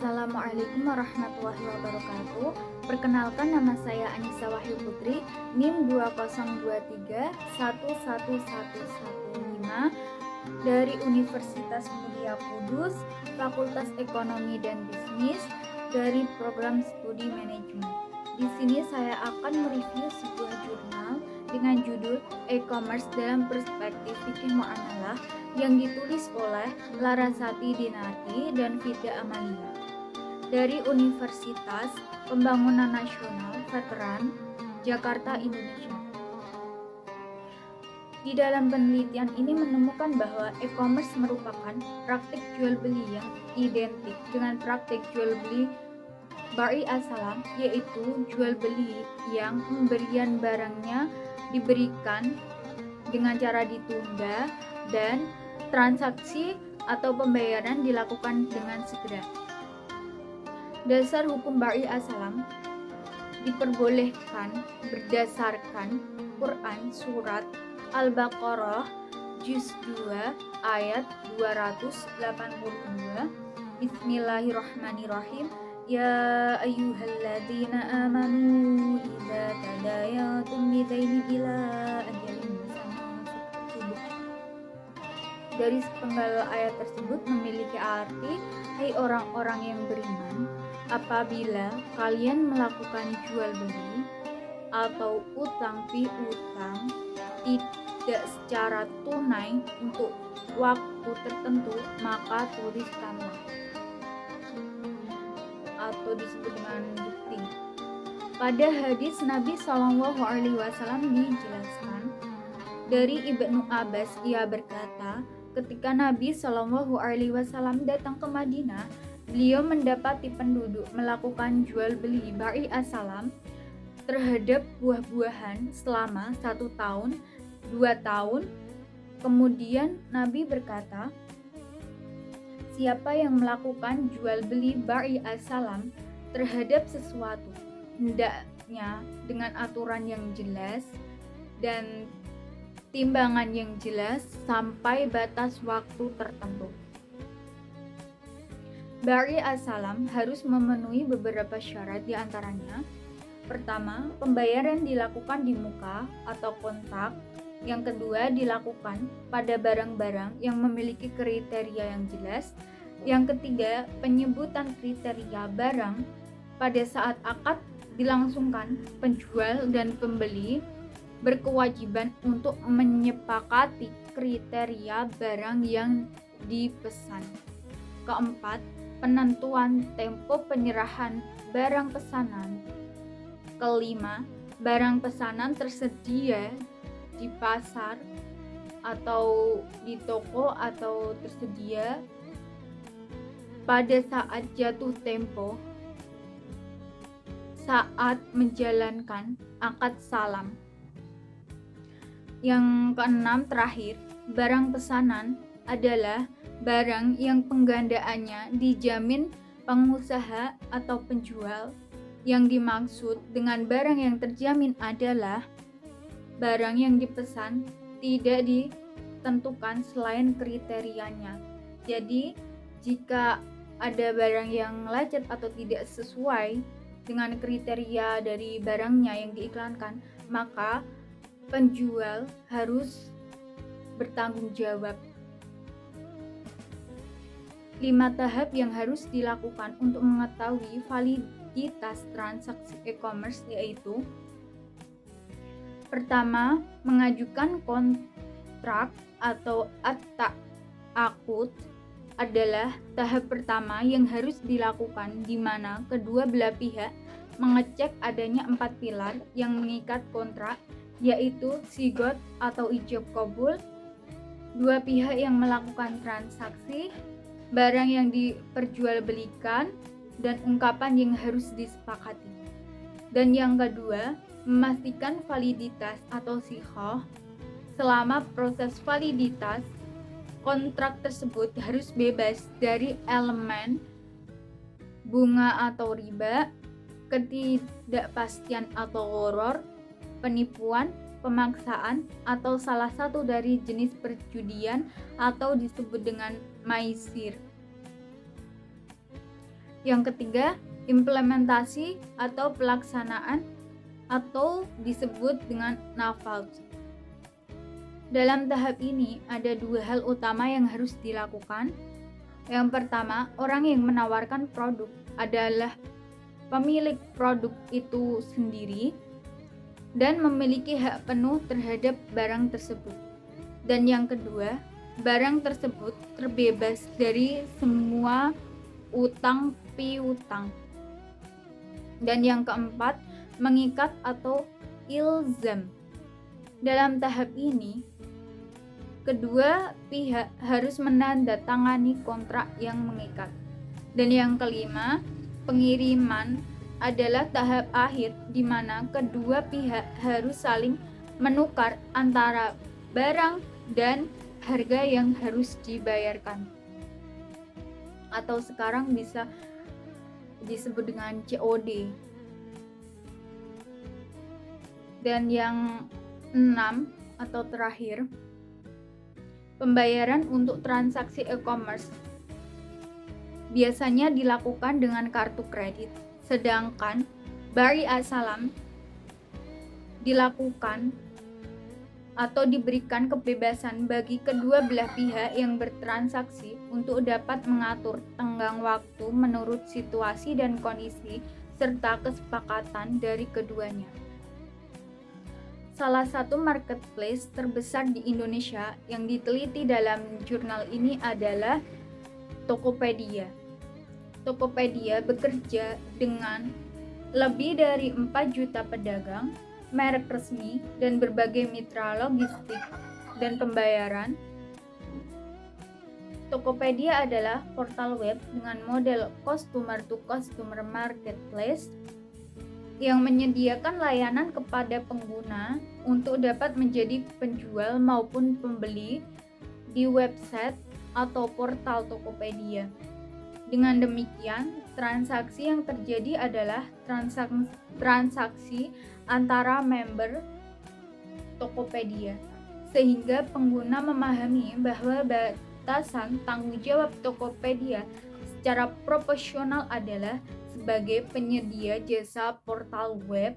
Assalamualaikum warahmatullahi wabarakatuh. Perkenalkan, nama saya Anissa Wahyu Putri, NIM 202311115 dari Universitas Mulia Kudus, Fakultas Ekonomi dan Bisnis, dari program studi manajemen. Di sini saya akan mereview sebuah jurnal dengan judul E-commerce dalam perspektif fikih muamalah yang ditulis oleh Larasati Dinarti dan Fida Amalia dari Universitas Pembangunan Nasional Veteran Jakarta, Indonesia. Di dalam penelitian ini menemukan bahwa e-commerce merupakan praktik jual beli yang identik dengan praktik jual beli Bari Asalam, yaitu jual beli yang pemberian barangnya diberikan dengan cara ditunda dan transaksi atau pembayaran dilakukan dengan segera. Dasar hukum Bari Asalam diperbolehkan berdasarkan Quran Surat Al-Baqarah Juz 2 ayat 282. Bismillahirrahmanirrahim. Ya ayyuhalladzina amanu idza tadayatum bidaini ila ajalin musamma. Dari sepenggal ayat tersebut memiliki arti, hai orang-orang yang beriman, apabila kalian melakukan jual beli atau utang piutang tidak secara tunai untuk waktu tertentu, maka tuliskanlah, atau disebut dengan bukti. Pada hadis Nabi SAW dijelaskan dari Ibnu Abbas, ia berkata, ketika Nabi SAW datang ke Madinah, beliau mendapati penduduk melakukan jual beli Bari Asalam terhadap buah-buahan selama 1 tahun, 2 tahun. Kemudian Nabi berkata, siapa yang melakukan jual beli Bari Asalam terhadap sesuatu, hendaknya dengan aturan yang jelas dan timbangan yang jelas sampai batas waktu tertentu. Bari Asalam harus memenuhi beberapa syarat, diantaranya: pertama, pembayaran dilakukan di muka atau kontak. Yang kedua, dilakukan pada barang-barang yang memiliki kriteria yang jelas. Yang ketiga, penyebutan kriteria barang pada saat akad dilangsungkan. Penjual dan pembeli berkewajiban untuk menyepakati kriteria barang yang dipesan. Keempat, penentuan tempo penyerahan barang pesanan. Kelima, barang pesanan tersedia di pasar atau di toko atau tersedia pada saat jatuh tempo saat menjalankan akad salam. Yang keenam, terakhir, barang pesanan adalah barang yang penggandaannya dijamin pengusaha atau penjual. Yang dimaksud dengan barang yang terjamin adalah barang yang dipesan tidak ditentukan selain kriterianya. Jadi, jika ada barang yang lecet atau tidak sesuai dengan kriteria dari barangnya yang diiklankan, maka penjual harus bertanggung jawab. 5 tahap yang harus dilakukan untuk mengetahui validitas transaksi e-commerce, yaitu: pertama, mengajukan kontrak atau at-ta'aqud adalah tahap pertama yang harus dilakukan, di mana kedua belah pihak mengecek adanya 4 pilar yang mengikat kontrak, yaitu sigot atau ijab qabul, dua pihak yang melakukan transaksi, barang yang diperjualbelikan, dan ungkapan yang harus disepakati. Dan yang kedua, memastikan validitas atau sihah. Selama proses validitas, kontrak tersebut harus bebas dari elemen bunga atau riba, ketidakpastian atau gharar, penipuan, pemaksaan, atau salah satu dari jenis perjudian atau disebut dengan maisir. Yang ketiga, implementasi atau pelaksanaan atau disebut dengan nafaz. Dalam tahap ini ada dua hal utama yang harus dilakukan. Yang pertama, orang yang menawarkan produk adalah pemilik produk itu sendiri dan memiliki hak penuh terhadap barang tersebut. Dan yang kedua, barang tersebut terbebas dari semua utang piutang. Dan yang keempat, mengikat atau ilzam. Dalam tahap ini, kedua pihak harus menandatangani kontrak yang mengikat. Dan yang kelima, pengiriman adalah tahap akhir di mana kedua pihak harus saling menukar antara barang dan harga yang harus dibayarkan. Atau sekarang bisa disebut dengan COD. Dan yang 6 atau terakhir, pembayaran untuk transaksi e-commerce biasanya dilakukan dengan kartu kredit, sedangkan bari as-salam dilakukan atau diberikan kebebasan bagi kedua belah pihak yang bertransaksi untuk dapat mengatur tenggang waktu menurut situasi dan kondisi serta kesepakatan dari keduanya. Salah satu marketplace terbesar di Indonesia yang diteliti dalam jurnal ini adalah Tokopedia. Tokopedia bekerja dengan lebih dari 4 juta pedagang, merek resmi, dan berbagai mitra logistik dan pembayaran. Tokopedia adalah portal web dengan model customer-to-customer marketplace yang menyediakan layanan kepada pengguna untuk dapat menjadi penjual maupun pembeli di website atau portal Tokopedia. Dengan demikian, transaksi yang terjadi adalah transaksi antara member Tokopedia, sehingga pengguna memahami bahwa batasan tanggung jawab Tokopedia secara proporsional adalah sebagai penyedia jasa portal web.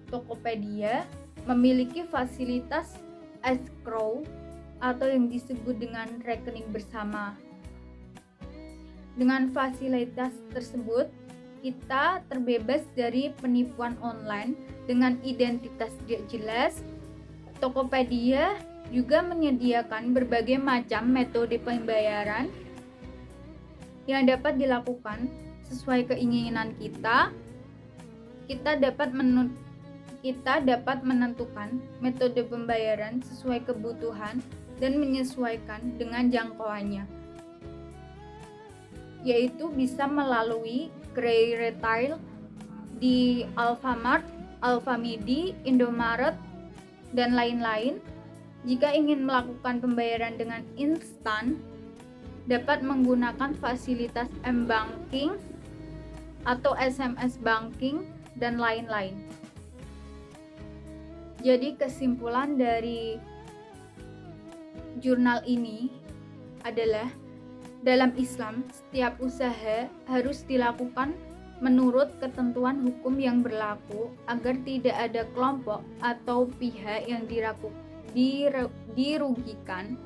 Tokopedia memiliki fasilitas escrow atau yang disebut dengan rekening bersama. Dengan fasilitas tersebut, kita terbebas dari penipuan online dengan identitas tidak jelas. Tokopedia juga menyediakan berbagai macam metode pembayaran yang dapat dilakukan sesuai keinginan kita. Kita dapat menentukan metode pembayaran sesuai kebutuhan dan menyesuaikan dengan jangkauannya, yaitu bisa melalui gerai retail di Alfamart, Alfamidi, Indomaret, dan lain-lain. Jika ingin melakukan pembayaran dengan instan, dapat menggunakan fasilitas m-banking atau SMS banking dan lain-lain. Jadi kesimpulan dari jurnal ini adalah dalam Islam, setiap usaha harus dilakukan menurut ketentuan hukum yang berlaku agar tidak ada kelompok atau pihak yang dirugikan.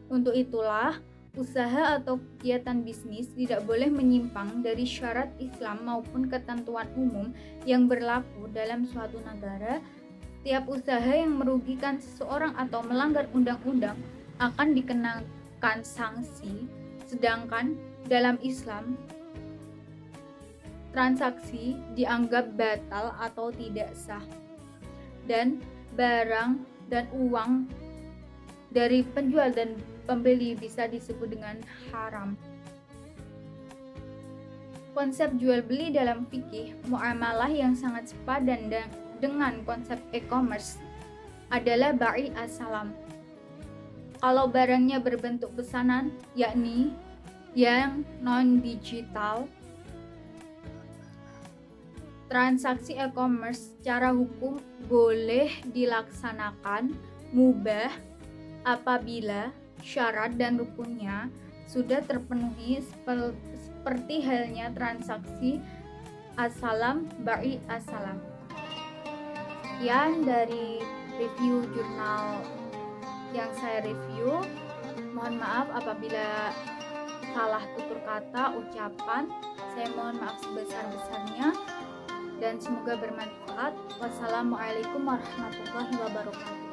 Untuk itulah, usaha atau kegiatan bisnis tidak boleh menyimpang dari syarat Islam maupun ketentuan umum yang berlaku dalam suatu negara. Setiap usaha yang merugikan seseorang atau melanggar undang-undang akan dikenakan sanksi, sedangkan dalam Islam, transaksi dianggap batal atau tidak sah, dan barang dan uang dari penjual dan pembeli bisa disebut dengan haram. Konsep jual beli dalam fikih muamalah yang sangat sepadan dengan konsep e-commerce adalah bai as-salam. Kalau barangnya berbentuk pesanan, yakni yang non-digital, transaksi e-commerce secara hukum boleh dilaksanakan mubah apabila syarat dan rukunnya sudah terpenuhi seperti halnya transaksi assalam ba'i assalam. Sekian dari review jurnal yang saya review. Mohon maaf apabila salah tutur kata, ucapan. Saya mohon maaf sebesar-besarnya dan semoga bermanfaat. Wassalamualaikum warahmatullahi wabarakatuh.